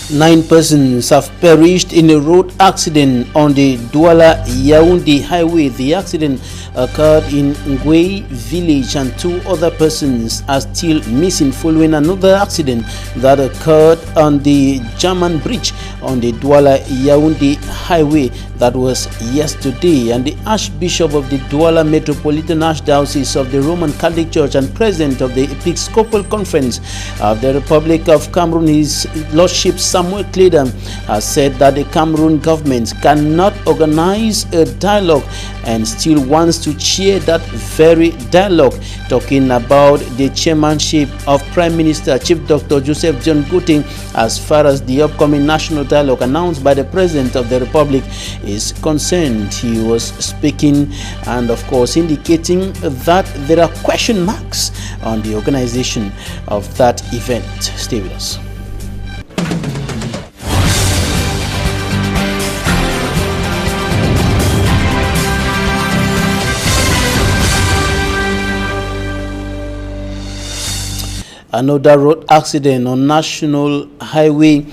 9 persons have perished in a road accident on the Douala-Yaoundé highway. The accident occurred in Ngwe village and 2 other persons are still missing following another accident that occurred on the German bridge on the Douala-Yaoundé highway. That was yesterday. And the Archbishop of the Douala Metropolitan Archdiocese of the Roman Catholic Church and President of the Episcopal Conference of the Republic of Cameroon, His Lordship Samuel Cledam, has said that the Cameroon government cannot organize a dialogue and still wants to chair that very dialogue, talking about the chairmanship of Prime Minister Chief Dr. Joseph John Gutting as far as the upcoming national dialogue announced by the President of the Republic is concerned. He was speaking and of course indicating that there are question marks on the organization of that event. Stay with us. Another road accident on National Highway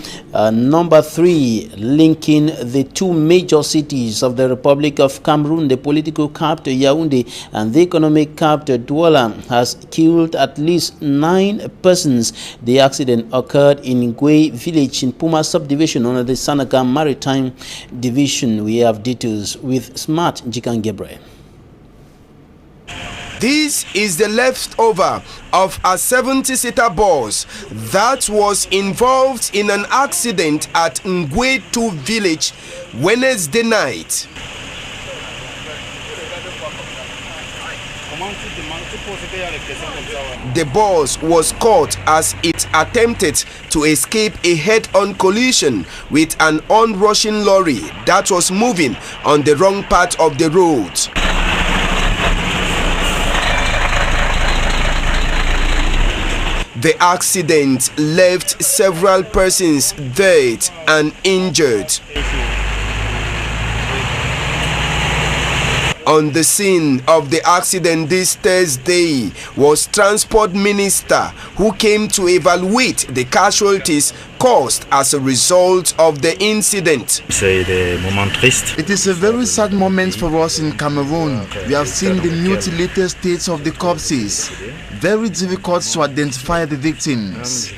number 3 linking the 2 major cities of the Republic of Cameroon, the political capital Yaoundé and the economic capital Douala, has killed at least 9 persons. The accident occurred in Ngwe village in Puma subdivision under the Sanaga Maritime Division. We have details with Smart Jikan Gebre. This is the leftover of a 70-seater bus that was involved in an accident at Ngwe 2 village Wednesday night. The bus was caught as it attempted to escape a head-on collision with an onrushing lorry that was moving on the wrong part of the road. The accident left several persons dead and injured. On the scene of the accident this Thursday was Transport Minister, who came to evaluate the casualties caused as a result of the incident. It is a very sad moment for us in Cameroon. We have seen the mutilated states of the corpses. Very difficult to identify the victims.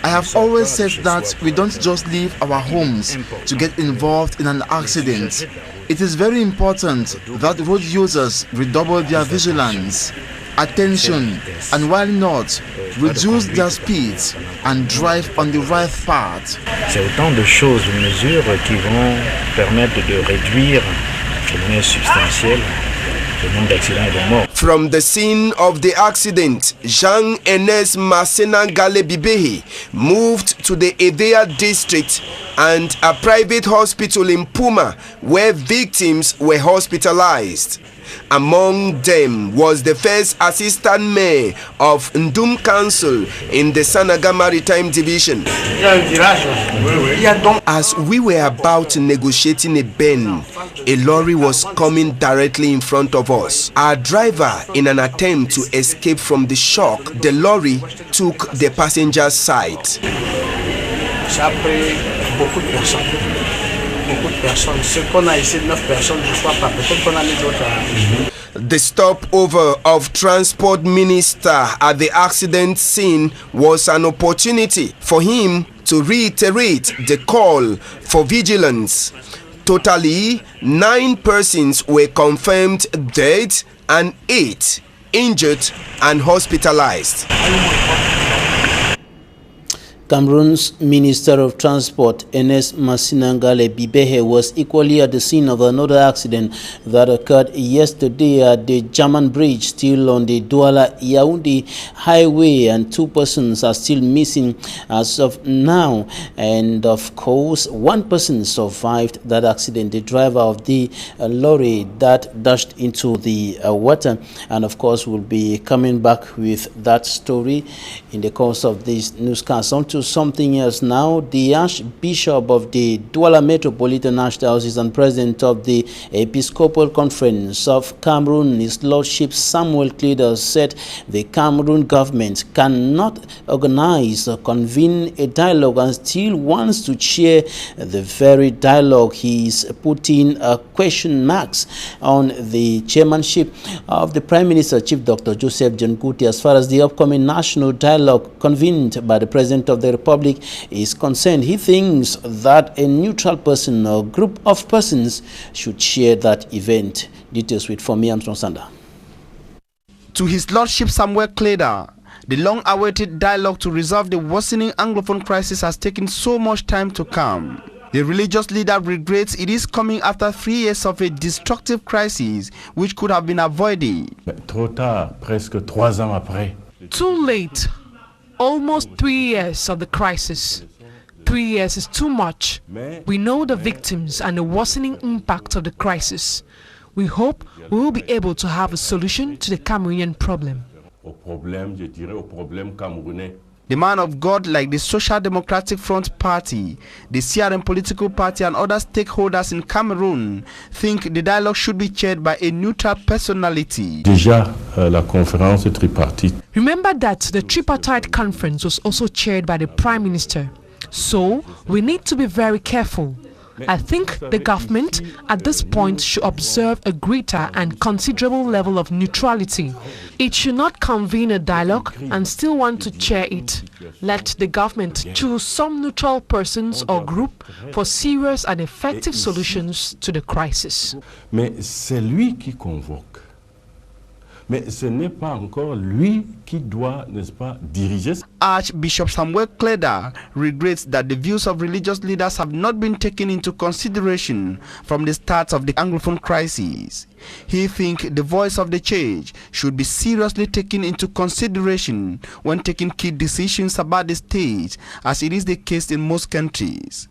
I have always said that we don't just leave our homes to get involved in an accident. It is very important that road users redouble their vigilance, attention, and while not, reduce their speeds and drive on the right path. C'est autant de choses, de mesures qui vont permettre de réduire de manière substantielle le nombre d'accidents et de morts. From the scene of the accident, Jean-Ernest Masena-Gale-Bibehi moved to the Edea district and a private hospital in Puma where victims were hospitalized. Among them was the first assistant mayor of Ndum Council in the Sanaga Maritime Division. As we were about negotiating a bend, a lorry was coming directly in front of us. Our driver, in an attempt to escape from the shock, the lorry took the passenger side. The stopover of Transport Minister at the accident scene was an opportunity for him to reiterate the call for vigilance. Totally, 9 persons were confirmed dead and 8 injured and hospitalized. Cameroon's Minister of Transport, Ernest Masena-Gale-Bibehi, was equally at the scene of another accident that occurred yesterday at the German bridge, still on the Douala-Yaoundé highway, and 2 persons are still missing as of now. And of course, 1 person survived that accident, the driver of the lorry that dashed into the water. And of course, we'll be coming back with that story in the course of this newscast. On to to something else now. The Archbishop of the Douala Metropolitan Archdiocese and President of the Episcopal Conference of Cameroon, His Lordship Samuel Cleader, said the Cameroon government cannot organize or convene a dialogue and still wants to chair the very dialogue. He is putting question marks on the chairmanship of the Prime Minister, Chief Dr. Joseph John Kuti, as far as the upcoming national dialogue convened by the President of the Republic is concerned. He thinks that a neutral person or group of persons should chair that event. Details with Fomi Armstrong Sanda. To His Lordship Samuel Cleader, the long-awaited dialogue to resolve the worsening Anglophone crisis has taken so much time to come. The religious leader regrets it is coming after 3 years of a destructive crisis which could have been avoided. Trop tard, presque 3 ans après. Too late. Almost 3 years of the crisis. 3 years is too much. We know the victims and the worsening impact of the crisis. We hope we will be able to have a solution to the Cameroonian problem. The man of God, like the Social Democratic Front Party, the CRM political party and other stakeholders in Cameroon think the dialogue should be chaired by a neutral personality. La conférence tripartite. Remember that the tripartite conference was also chaired by the Prime Minister. So we need to be very careful. I think the government at this point should observe a greater and considerable level of neutrality. It should not convene a dialogue and still want to chair it. Let the government choose some neutral persons or group for serious and effective solutions to the crisis. Mais c'est lui qui convoque. Mais ce n'est pas encore lui qui doit, n'est-ce pas, diriger. Archbishop Samuel Cleader regrets that the views of religious leaders have not been taken into consideration from the start of the Anglophone crisis. He thinks the voice of the church should be seriously taken into consideration when taking key decisions about the state, as it is the case in most countries.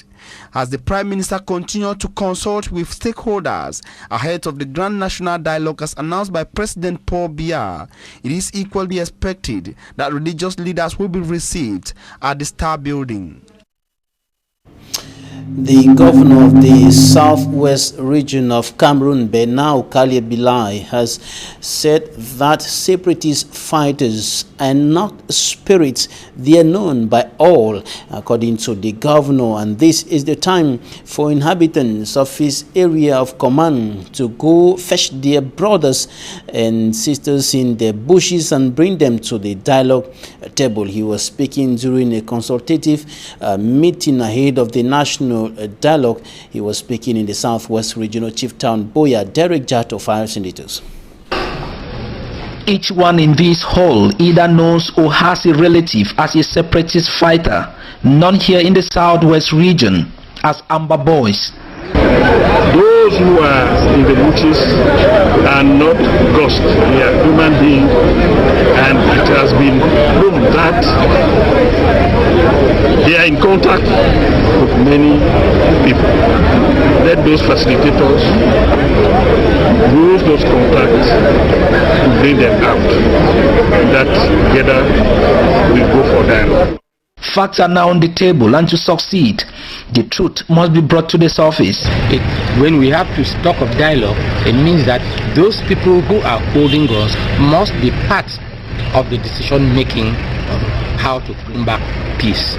As the Prime Minister continued to consult with stakeholders ahead of the Grand National Dialogue as announced by President Paul Biya, it is equally expected that religious leaders will be received at the Star Building. The governor of the southwest region of Cameroon, Benau Kaliabilai, has said that separatist fighters are not spirits. They are known by all, according to the governor, and this is the time for inhabitants of his area of command to go fetch their brothers and sisters in the bushes and bring them to the dialogue table. He was speaking during a consultative meeting ahead of the national dialogue. He was speaking in the Southwest Regional Chief Town, Boya. Derek Jato files in details. Each one in this hall either knows or has a relative as a separatist fighter, none here in the Southwest region as Amber Boys. Those who are in the bushes are not ghosts, they are human beings, and it has been proven that they are in contact with many people. Let those facilitators use those contacts to bring them out, and that together we go for dialogue. Facts are now on the table, and to succeed, the truth must be brought to the surface. When we have to talk of dialogue, it means that those people who are holding us must be part of the decision making of how to bring back peace.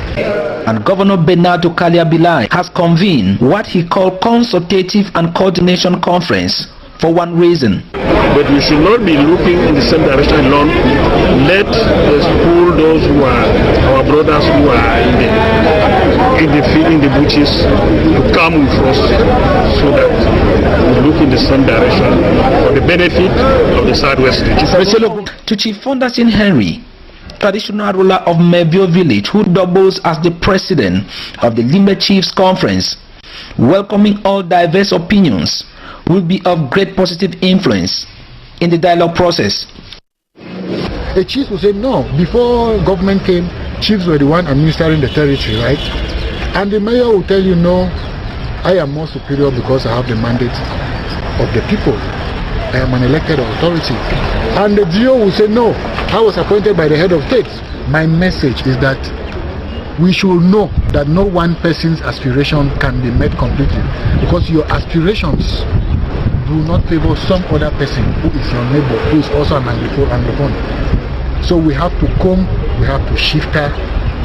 And Governor Bernardo Kaliabilai has convened what he called consultative and coordination conference for one reason. But we should not be looking in the same direction alone. Let us pull those who are our brothers who are in the bushes to come with us, so that we look in the same direction for the benefit of the Southwest region. To Chief Fondasin Henry, traditional ruler of Mebio village, who doubles as the president of the Limbe Chiefs Conference, welcoming all diverse opinions will be of great positive influence in the dialogue process. The chiefs will say no. Before government came, chiefs were the one administering the territory, right? And the mayor will tell you, no, I am more superior because I have the mandate of the people. I am an elected authority. And the GO will say, no, I was appointed by the head of state. My message is that we should know that no one person's aspiration can be met completely, because your aspirations do not favor some other person who is your neighbor, who is also an Anglophone. So we have to comb, we have to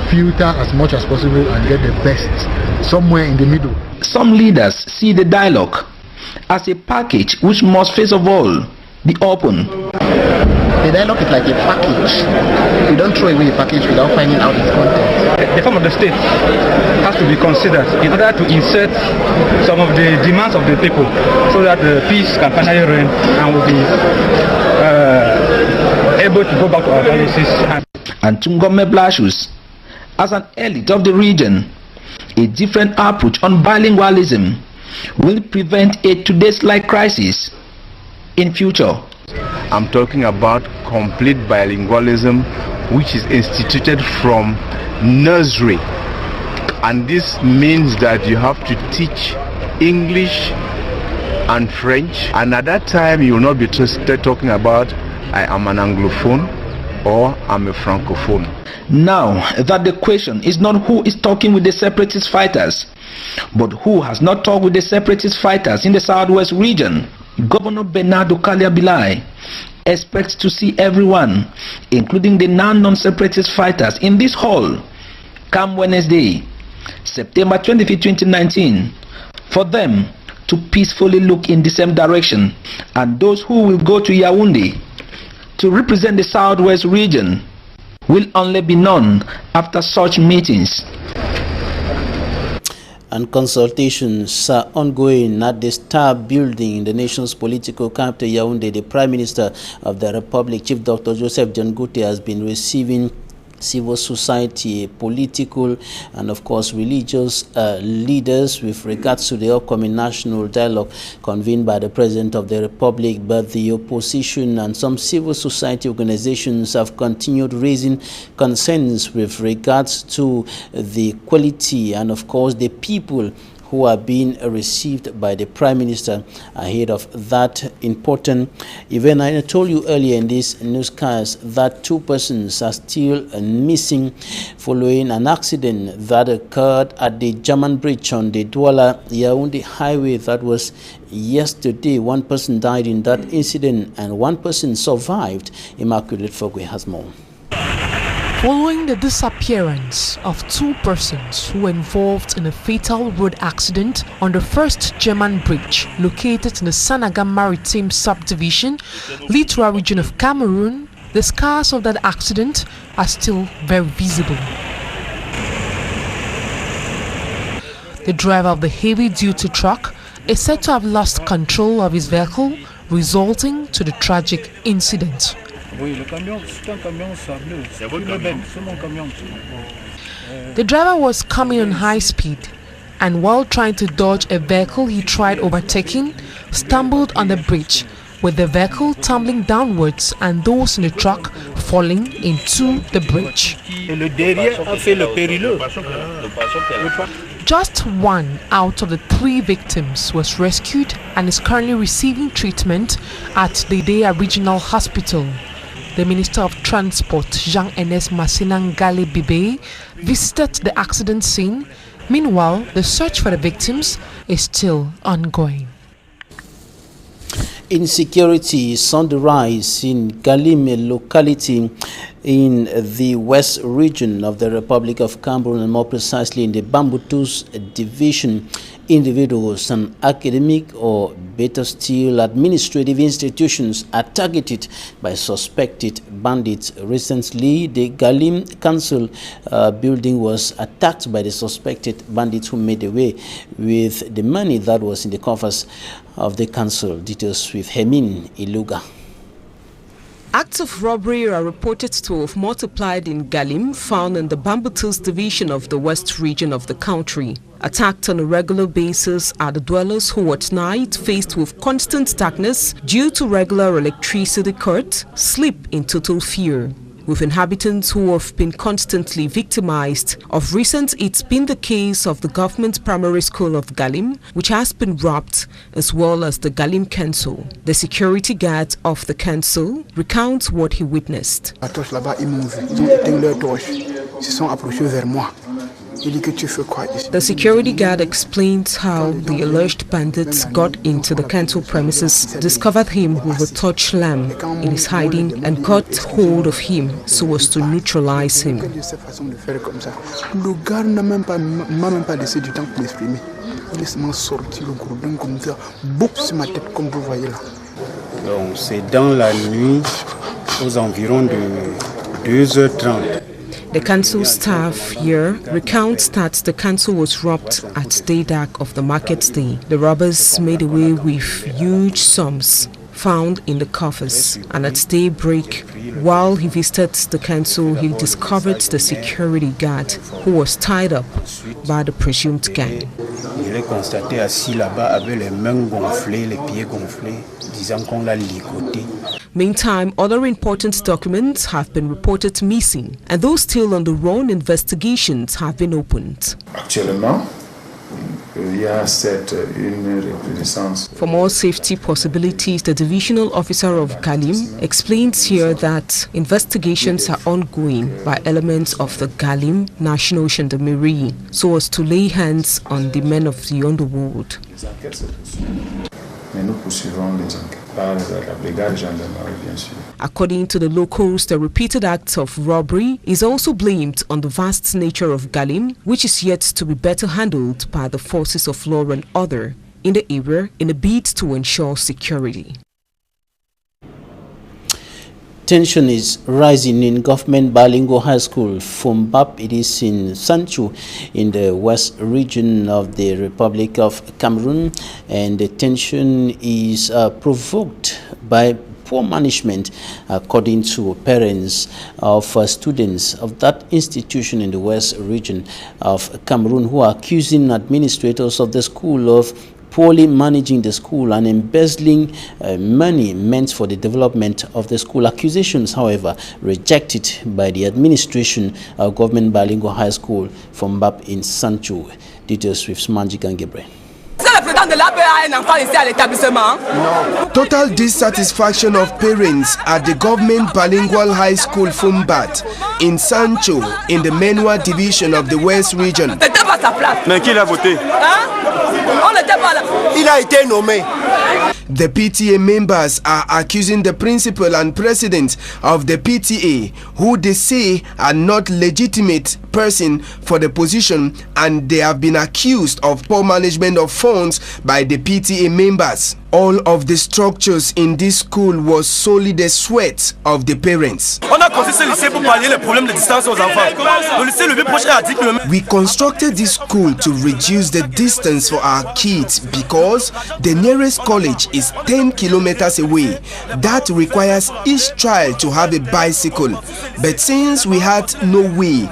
filter as much as possible and get the best somewhere in the middle. Some leaders see the dialogue as a package which must first of all be open. The dialogue is like a package. You don't throw away the package without finding out its content. The form of the state has to be considered in order to insert some of the demands of the people so that the peace can finally reign and will be able to go back to our policies. And Tungome Blashus, as an elite of the region, a different approach on bilingualism will prevent a today's-like crisis in future. I'm talking about complete bilingualism, which is instituted from nursery. And this means that you have to teach English and French. And at that time, you will not be talking about I am an Anglophone or I'm a Francophone. Now that the question is not who is talking with the separatist fighters, but who has not talked with the separatist fighters in the southwest region, Governor Bernardo Kaliabilai expects to see everyone, including the non-separatist fighters, in this hall come Wednesday, September 25, 2019, for them to peacefully look in the same direction, and those who will go to Yaoundé to represent the southwest region will only be known after such meetings. And consultations are ongoing at the Star Building in the nation's political capital, Yaoundé. The Prime Minister of the Republic, Chief Dr. Joseph John Goute, has been receiving civil society, political, and of course religious leaders with regards to the upcoming national dialogue convened by the President of the Republic. But the opposition and some civil society organizations have continued raising concerns with regards to the quality and of course the people who are being received by the Prime Minister ahead of that important event. I told you earlier in this newscast that 2 persons are still missing following an accident that occurred at the German Bridge on the Douala-Yaoundé highway. That was yesterday. 1 person died in that incident and 1 person survived. Immaculate Fogwe has more. Following the disappearance of 2 persons who were involved in a fatal road accident on the first German bridge located in the Sanaga Maritime subdivision, Littoral region of Cameroon, the scars of that accident are still very visible. The driver of the heavy-duty truck is said to have lost control of his vehicle, resulting to the tragic incident. The driver was coming on high speed and while trying to dodge a vehicle he tried overtaking, stumbled on the bridge, with the vehicle tumbling downwards and those in the truck falling into the bridge. Just 1 out of the 3 victims was rescued and is currently receiving treatment at the Idea Regional Hospital. The Minister of Transport, Jean-Ernest Masséna Bibe, visited the accident scene. Meanwhile, the search for the victims is still ongoing. Insecurity is on the rise in Galim, a locality in the west region of the Republic of Cameroon, and more precisely in the Bambutus division. Individuals and academic or better still administrative institutions are targeted by suspected bandits. Recently, the Galim Council building was attacked by the suspected bandits who made away with the money that was in the coffers of the council. Details with Hemin Iluga. Acts of robbery are reported to have multiplied in Galim, found in the Bambutus division of the west region of the country. Attacked on a regular basis are the dwellers who at night, faced with constant darkness due to regular electricity cut, sleep in total fear. With inhabitants who have been constantly victimized. Of recent, it's been the case of the government primary school of Galim, which has been robbed, as well as the Galim Council. The security guard of the council recounts what he witnessed. The security guard explained how the alleged bandits got into the council premises, discovered him with a torch lamp in his hiding and got hold of him so as to neutralize him. Le gars n'a même pas laissé du temps pour m'exprimer. Il est sorti le gros d'un comme ça, boum sur ma tête comme vous voyez là. Donc c'est dans la nuit aux environs de 2h30. The council staff here recounts that the council was robbed at day dark of the market day. The robbers made away with huge sums found in the coffers, and at daybreak, while he visited the council, he discovered the security guard who was tied up by the presumed gang. Il est constaté assis là-bas avec les mains gonflées, les pieds gonflés, disant qu'on l'a ligoté. Meantime, other important documents have been reported missing, and those still on the run, investigations have been opened. Actuellement, il y a une reconnaissance. For more safety possibilities, the divisional officer of Galim explains here that investigations are ongoing by elements of the Galim National Gendarmerie so as to lay hands on the men of the underworld. According to the locals, the repeated acts of robbery is also blamed on the vast nature of Galim, which is yet to be better handled by the forces of law and order in the area in a bid to ensure security. Tension is rising in government bilingual high school Fumbap. It is in Sanchu in the west region of the Republic of Cameroon, and the tension is provoked by poor management, according to parents of students of that institution in the west region of Cameroon, who are accusing administrators of the school of poorly managing the school and embezzling money meant for the development of the school. Accusations, however, rejected by the administration of government bilingual high school from BAP in Sanchu. Details with Smanjik and Gebre. Total dissatisfaction of parents at the government bilingual high school Fumbat in Sancho in the Menua division of the West region. Mais qui l'a voté? Il a été nommé. The PTA members are accusing the principal and president of the PTA, who they say are not legitimate person for the position, and they have been accused of poor management of funds by the PTA members. All of the structures in this school was solely the sweat of the parents. We constructed this school to reduce the distance for our kids because the nearest college is 10 kilometers away. That requires each child to have a bicycle. But since we had no way,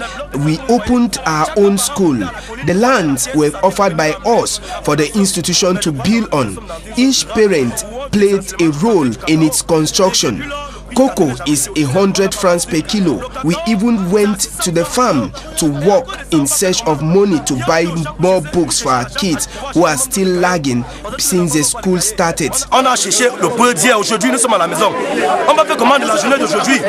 we opened our own school. The lands were offered by us for the institution to build on. Each parent played a role in its construction. Cocoa is 100 francs per kilo. We even went to the farm to walk in search of money to buy more books for our kids who are still lagging since the school started. On a cherché le point d'hier, aujourd'hui nous sommes à la maison. On va faire comment de la journée d'aujourd'hui?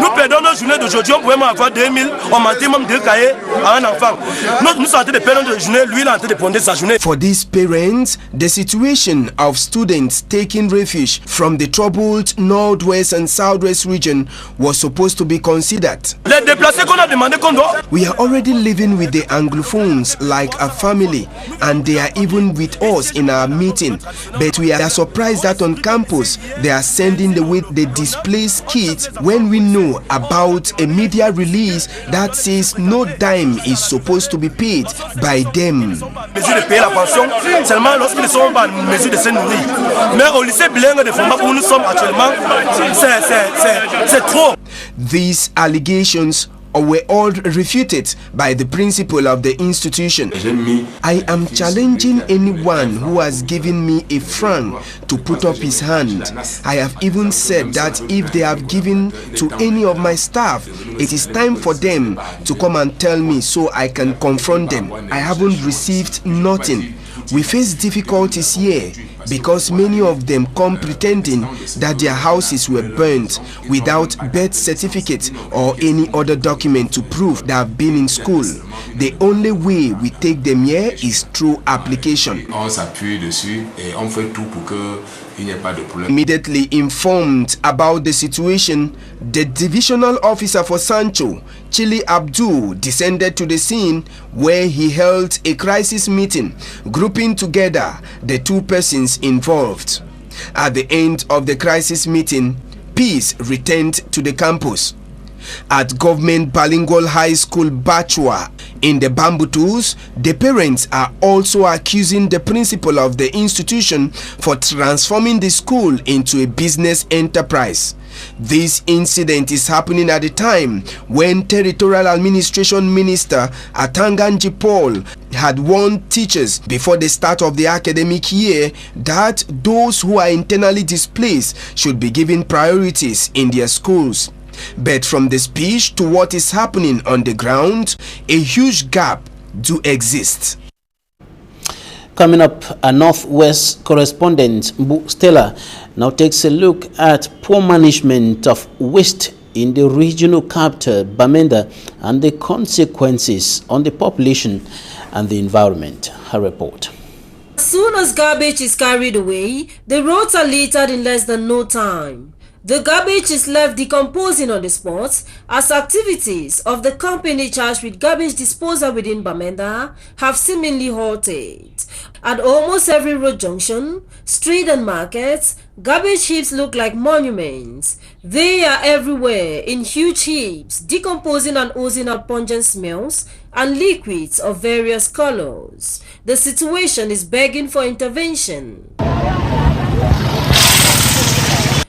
Nous perdons notre journée d'aujourd'hui, on pouvait même avoir 2000, on mentait même 2 cahiers à un enfant. Nous sommes en train de perdre notre journée, lui il est en train de prendre sa journée. For these parents, the situation of students taking refuge from the troubled northwest and southwest region was supposed to be considered. We are already living with the Anglophones like a family, and they are even with us in our meeting. But we are surprised that on campus they are sending the displaced kids when we know about a media release that says no dime is supposed to be paid by them. These allegations were all refuted by the principal of the institution. I am challenging anyone who has given me a franc to put up his hand. I have even said that if they have given to any of my staff, it is time for them to come and tell me so I can confront them. I haven't received nothing. We face difficulties here. because many of them come pretending that their houses were burnt without birth certificate or any other document to prove they have been in school. The only way we take them here is through application. Immediately informed about the situation, the divisional officer for Sancho, Chili Abdul, descended to the scene where he held a crisis meeting, grouping together the two persons involved. At the end of the crisis meeting, peace returned to the campus. At Government Bilingual High School Bachua in the Bambutus, the parents are also accusing the principal of the institution for transforming the school into a business enterprise. This incident is happening at a time when Territorial Administration Minister Atanganji Paul had warned teachers before the start of the academic year that those who are internally displaced should be given priorities in their schools. But from the speech to what is happening on the ground, a huge gap do exist. Coming up, a Northwest correspondent, Mbu Stella, now takes a look at poor management of waste in the regional capital, Bamenda, and the consequences on the population and the environment. Her report. As soon as garbage is carried away, the roads are littered in less than no time. The garbage is left decomposing on the spot as activities of the company charged with garbage disposal within Bamenda have seemingly halted. At almost every road junction, street and markets, garbage heaps look like monuments. They are everywhere in huge heaps, decomposing and oozing out pungent smells and liquids of various colors. The situation is begging for intervention.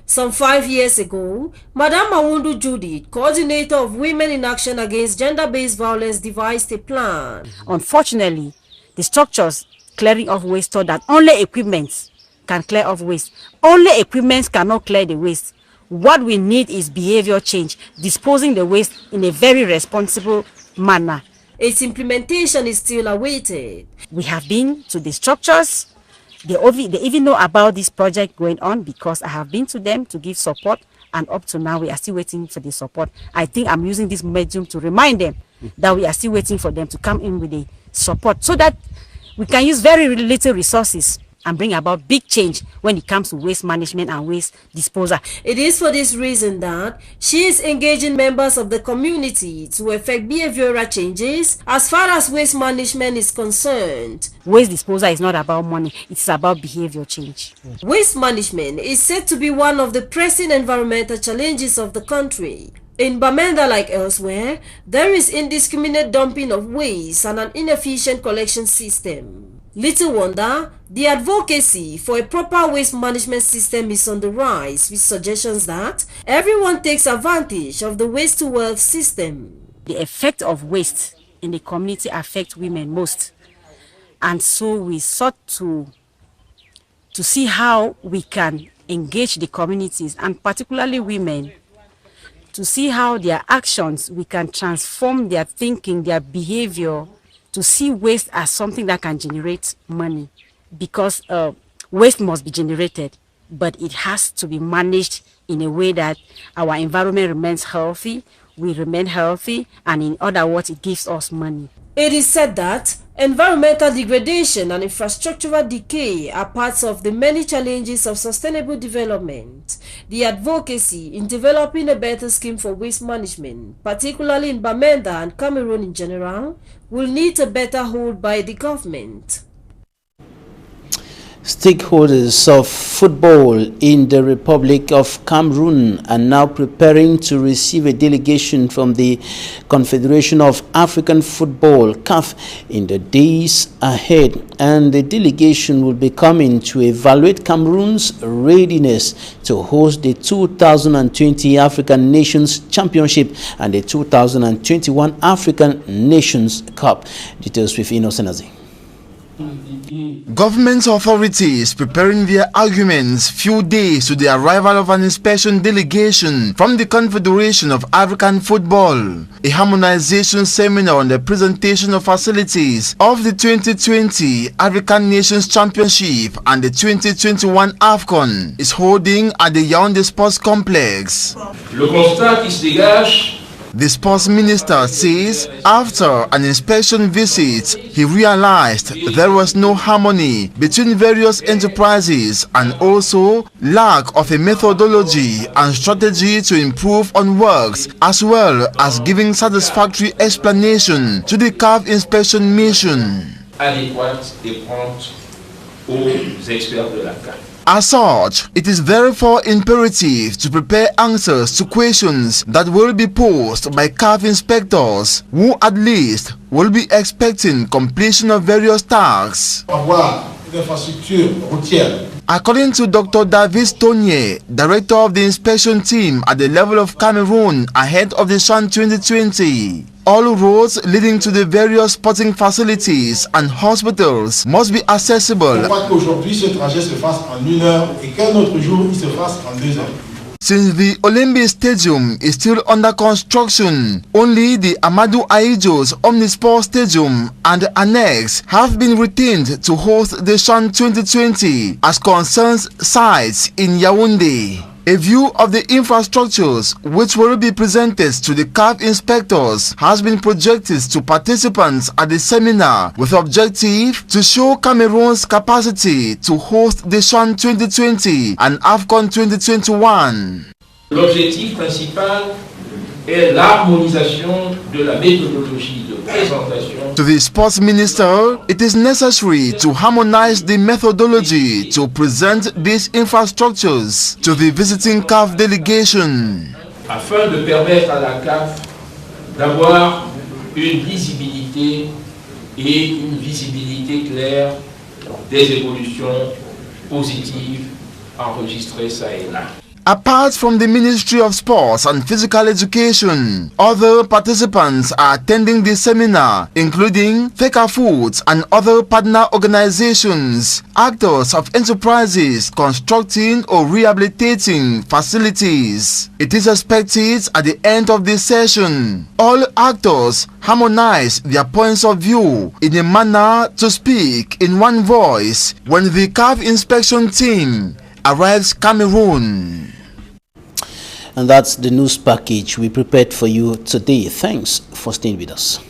Some 5 years ago, Madam Mawundu Judith, coordinator of Women in Action Against Gender-Based Violence, devised a plan. Unfortunately, the structures clearing of waste thought that only equipment can clear off waste. Only equipment cannot clear the waste. What we need is behavior change, disposing the waste in a very responsible manner. Its implementation is still awaited. We have been to the structures. They even know about this project going on because I have been to them to give support, and up to now we are still waiting for the support. I think I'm using this medium to remind them that we are still waiting for them to come in with the support so that we can use very little resources and bring about big change when it comes to waste management and waste disposal. It is for this reason that she is engaging members of the community to effect behavioral changes as far as waste management is concerned. Waste disposal is not about money, it's about behavior change. Waste management is said to be one of the pressing environmental challenges of the country. In Bamenda, like elsewhere, there is indiscriminate dumping of waste and an inefficient collection system. Little wonder, the advocacy for a proper waste management system is on the rise, with suggestions that everyone takes advantage of the waste-to-wealth system. The effect of waste in the community affects women most. And so we sought to see how we can engage the communities, and particularly women, to see how their actions, we can transform their thinking, their behavior, to see waste as something that can generate money, because waste must be generated, but it has to be managed in a way that our environment remains healthy, we remain healthy, and in other words, it gives us money. It is said that environmental degradation and infrastructural decay are parts of the many challenges of sustainable development. The advocacy in developing a better scheme for waste management, particularly in Bamenda and Cameroon in general, will need a better hold by the government. Stakeholders of football in the Republic of Cameroon are now preparing to receive a delegation from the Confederation of African Football, CAF, in the days ahead, and the delegation will be coming to evaluate Cameroon's readiness to host the 2020 African Nations Championship and the 2021 African Nations Cup. Details with EQUINOXE. Government authorities preparing their arguments few days to the arrival of an inspection delegation from the Confederation of African Football. A harmonization seminar on the presentation of facilities of the 2020 African Nations Championship and the 2021 AFCON is holding at the Yaoundé Sports Complex. Le constat qui se dégage. The sports minister says after an inspection visit, he realized there was no harmony between various enterprises and also lack of a methodology and strategy to improve on works, as well as giving satisfactory explanation to the CAF inspection mission. Adéquate et prompte aux experts de la CAF. As such, it is therefore imperative to prepare answers to questions that will be posed by CAF inspectors, who at least will be expecting completion of various tasks. According to Dr. David Stonye, director of the inspection team at the level of Cameroon ahead of the CHAN 2020, all roads leading to the various sporting facilities and hospitals must be accessible. Since the Olympic Stadium is still under construction, only the Amadou Ahidjo's Omnisport Stadium and the Annex have been retained to host the CHAN 2020 as concerns sites in Yaoundé. A view of the infrastructures which will be presented to the CAF inspectors has been projected to participants at the seminar with objective to show Cameroon's capacity to host the CHAN 2020 and AFCON 2021. L'objectif principal est l'harmonisation de la méthodologie de présentation. To the sports minister, it is necessary to harmonize the methodology to present these infrastructures to the visiting CAF delegation, afin de permettre à la CAF d'avoir une lisibilité et une visibilité claire des évolutions positives enregistrées ça et là. Apart from the Ministry of Sports and Physical Education, other participants are attending the seminar, including Feka Foods and other partner organizations, actors of enterprises constructing or rehabilitating facilities. It is expected at the end of this session, all actors harmonize their points of view in a manner to speak in one voice when the CAF inspection team arrives Cameroon. And that's the news package we prepared for you today. Thanks for staying with us.